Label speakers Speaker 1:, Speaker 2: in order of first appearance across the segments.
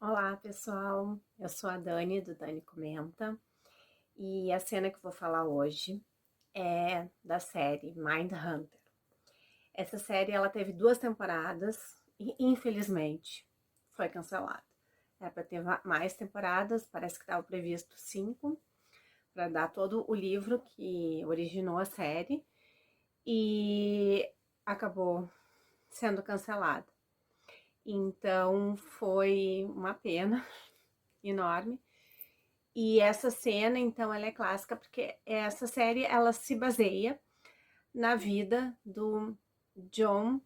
Speaker 1: Olá, pessoal. Eu sou a Dani, do Dani Comenta, e a cena que eu vou falar hoje é da série Mindhunter. Essa série ela teve 2 temporadas e, infelizmente, foi cancelada. É para ter mais temporadas, parece que estava previsto 5, para dar todo o livro que originou a série, e acabou sendo cancelada. Então foi uma pena enorme. E essa cena, então, ela é clássica porque essa série ela se baseia na vida do John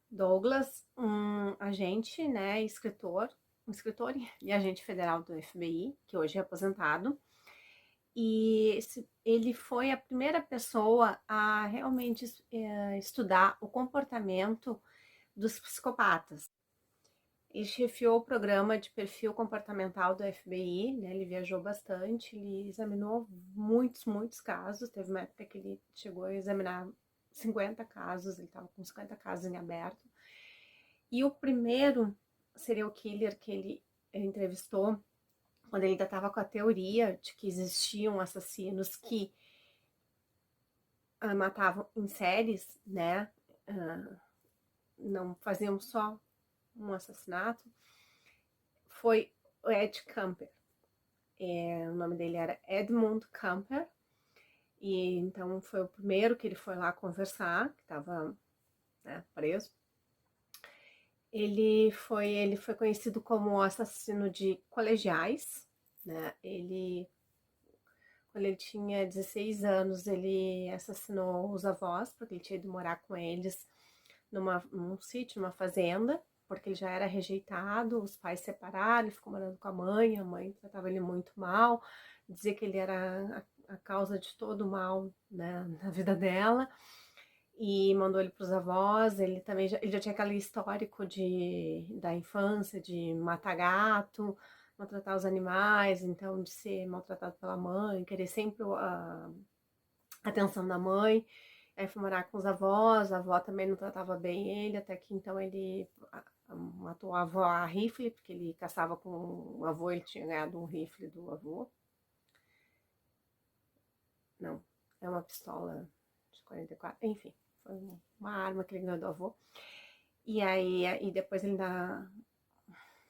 Speaker 1: Douglas, um agente, né, um escritor e agente federal do FBI, que hoje é aposentado. E ele foi a primeira pessoa a realmente estudar o comportamento dos psicopatas. Ele chefiou o programa de perfil comportamental do FBI, né? Ele viajou bastante, ele examinou muitos casos. Teve uma época que ele chegou a examinar 50 casos, ele estava com 50 casos em aberto. E o primeiro serial killer que ele entrevistou, quando ele ainda estava com a teoria de que existiam assassinos que matavam em séries, né? Não faziam só um assassinato, foi o Ed Kemper. O nome dele era Edmund Kemper, e então foi o primeiro que ele foi lá conversar, que estava, né, preso. Ele foi conhecido como assassino de colegiais, né? Quando ele tinha 16 anos, ele assassinou os avós, porque ele tinha ido morar com eles num sítio, numa fazenda, porque ele já era rejeitado, os pais separaram, ele ficou morando com a mãe tratava ele muito mal, dizia que ele era a causa de todo o mal, né, na vida dela, e mandou ele para os avós. Ele já tinha aquele histórico da infância, de matar gato, maltratar os animais, então de ser maltratado pela mãe, querer sempre a atenção da mãe. Aí foi morar com os avós, a avó também não tratava bem ele, até que então ele matou a avó a rifle, porque ele caçava com o avô, ele tinha ganhado um rifle do avô. Não, é uma pistola de 44, enfim, foi uma arma que ele ganhou do avô. E depois ele ainda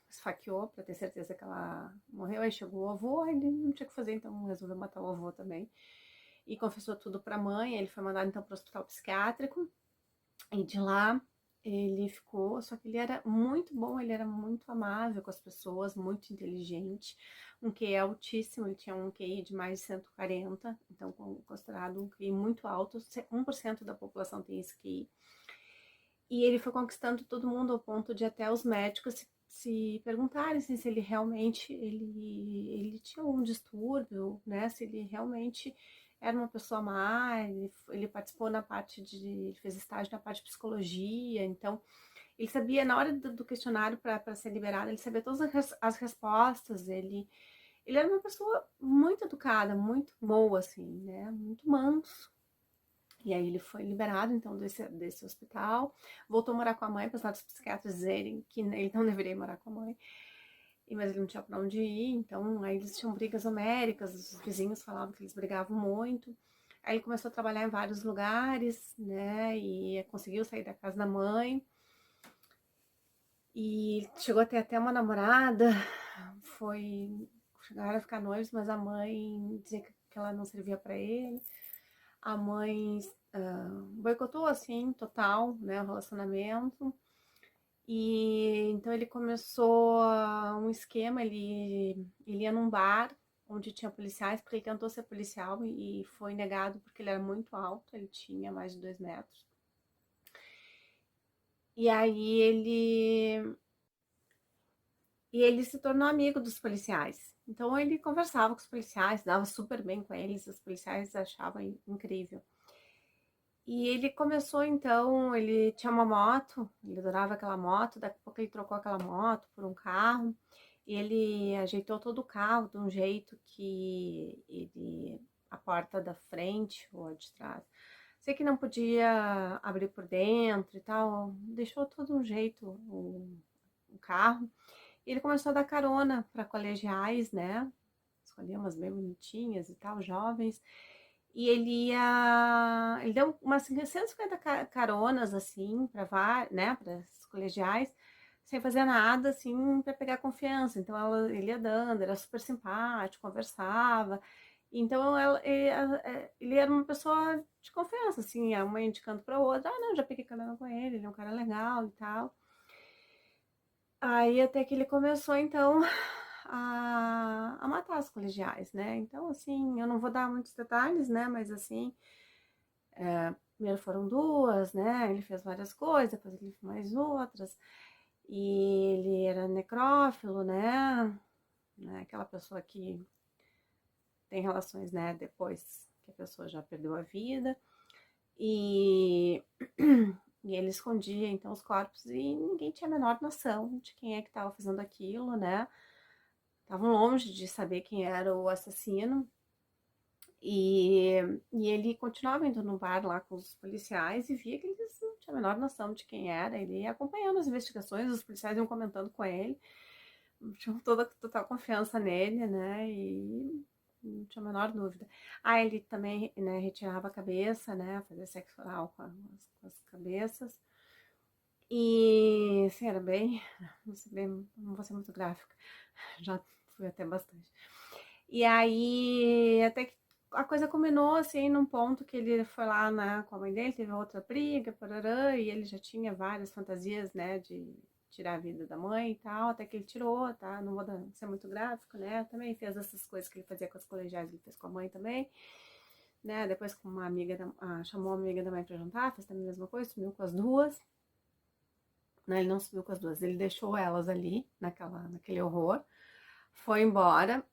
Speaker 1: esfaqueou para ter certeza que ela morreu. Aí chegou o avô, ele não tinha o que fazer, então resolveu matar o avô também. E confessou tudo para a mãe. Ele foi mandado então para o hospital psiquiátrico. E de lá ele ficou, só que ele era muito bom, ele era muito amável com as pessoas, muito inteligente, um QI altíssimo, ele tinha um QI de mais de 140, então considerado um QI muito alto, 1% da população tem esse QI. E ele foi conquistando todo mundo ao ponto de até os médicos se perguntarem assim, se ele realmente ele tinha um distúrbio, né? Se ele realmente era uma pessoa má. Ele participou ele fez estágio na parte de psicologia, então ele sabia, na hora do questionário para ser liberado, ele sabia todas as respostas. Ele era uma pessoa muito educada, muito boa, assim, né? Muito manso. E aí ele foi liberado, então, desse hospital, voltou a morar com a mãe, apesar dos psiquiatras dizerem que ele não deveria morar com a mãe, mas ele não tinha pra onde ir. Então aí eles tinham brigas homéricas, os vizinhos falavam que eles brigavam muito. Aí ele começou a trabalhar em vários lugares, né, e conseguiu sair da casa da mãe, e chegou a ter até uma namorada, chegaram a ficar noivos, mas a mãe dizia que ela não servia para ele. A mãe boicotou, assim, total, né, o relacionamento. E então ele começou um esquema, ele ia num bar onde tinha policiais, porque ele tentou ser policial e foi negado porque ele era muito alto, ele tinha mais de 2 metros. E aí ele se tornou amigo dos policiais. Então ele conversava com os policiais, dava super bem com eles, os policiais achavam incrível. E ele começou então, ele tinha uma moto, ele adorava aquela moto, daqui a pouco ele trocou aquela moto por um carro, e ele ajeitou todo o carro de um jeito que a porta da frente ou a de trás, sei que não podia abrir por dentro e tal, deixou todo um jeito o carro, E ele começou a dar carona para colegiais, né? Escolhia umas bem bonitinhas e tal, jovens. E ele deu umas 150 caronas, assim, para, né, para os colegiais, sem fazer nada, assim, para pegar confiança. Então ele ia dando, era super simpático, conversava. Então ele era uma pessoa de confiança, assim, a uma indicando para outra, ah, não, já peguei carona com ele é um cara legal e tal. Aí até que ele começou, então, a matar as colegiais, né? Então, assim, eu não vou dar muitos detalhes, né? Mas, assim, primeiro foram duas, né? Ele fez várias coisas, depois ele fez mais outras. E ele era necrófilo, né? Aquela pessoa que tem relações, né? Depois que a pessoa já perdeu a vida. E, e ele escondia, então, os corpos e ninguém tinha a menor noção de quem é que estava fazendo aquilo, né? Estavam longe de saber quem era o assassino. E ele continuava indo no bar lá com os policiais e via que eles não tinham a menor noção de quem era. Ele ia acompanhando as investigações, os policiais iam comentando com ele, tinham toda total confiança nele, né? E não tinha a menor dúvida. Ah, ele também, né, retirava a cabeça, né? Fazia sexo oral com as cabeças. E, assim, era bem, não vou ser muito gráfica, já fui até bastante. E aí, até que a coisa culminou, assim, num ponto que ele foi lá, né, com a mãe dele, teve outra briga, parará, e ele já tinha várias fantasias, né, de tirar a vida da mãe e tal, até que ele tirou, tá? Não vou ser muito gráfico, né? Também fez essas coisas que ele fazia com as colegiais, ele fez com a mãe também, né? Depois com uma amiga, chamou uma amiga da mãe pra jantar, fez também a mesma coisa, sumiu com as duas. Né? Ele não subiu com as duas, ele deixou elas ali, naquele horror, foi embora,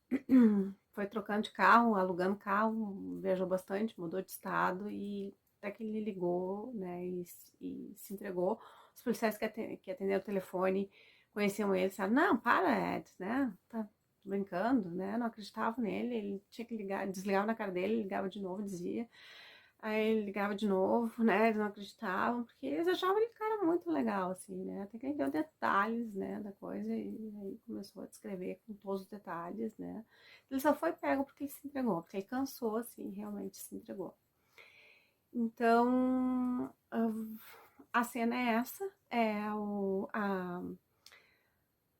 Speaker 1: foi trocando de carro, alugando carro, viajou bastante, mudou de estado e até que ele ligou, né, e se entregou. Os policiais que atenderam o telefone conheciam ele, disseram, não, para, Ed, né, tá brincando, né, não acreditavam nele, ele tinha que ligar, desligava na cara dele, ligava de novo, dizia. Aí ele ligava de novo, né? Eles não acreditavam, porque eles achavam ele um cara muito legal, assim, né? Até que ele deu detalhes, né, da coisa e aí começou a descrever com todos os detalhes, né? Ele só foi pego porque ele se entregou, porque ele cansou, assim, realmente se entregou. Então, a cena é essa,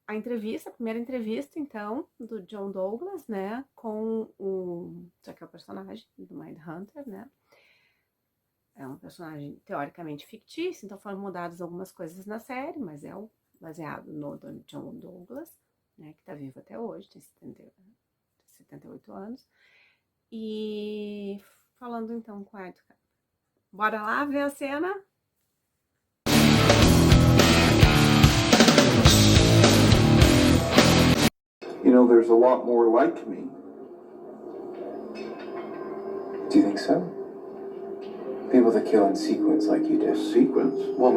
Speaker 1: a entrevista, a primeira entrevista, então, do John Douglas, né, com já que é o personagem do Mindhunter, né? É um personagem teoricamente fictício, então foram mudadas algumas coisas na série, mas é baseado no John Douglas, né, que está vivo até hoje, tem 78 anos. E falando então com a Edgar. Bora lá ver a cena?
Speaker 2: You know, there's a lot more like me.
Speaker 3: Do you think so? People that kill in sequence like you did.
Speaker 2: Sequence? Well,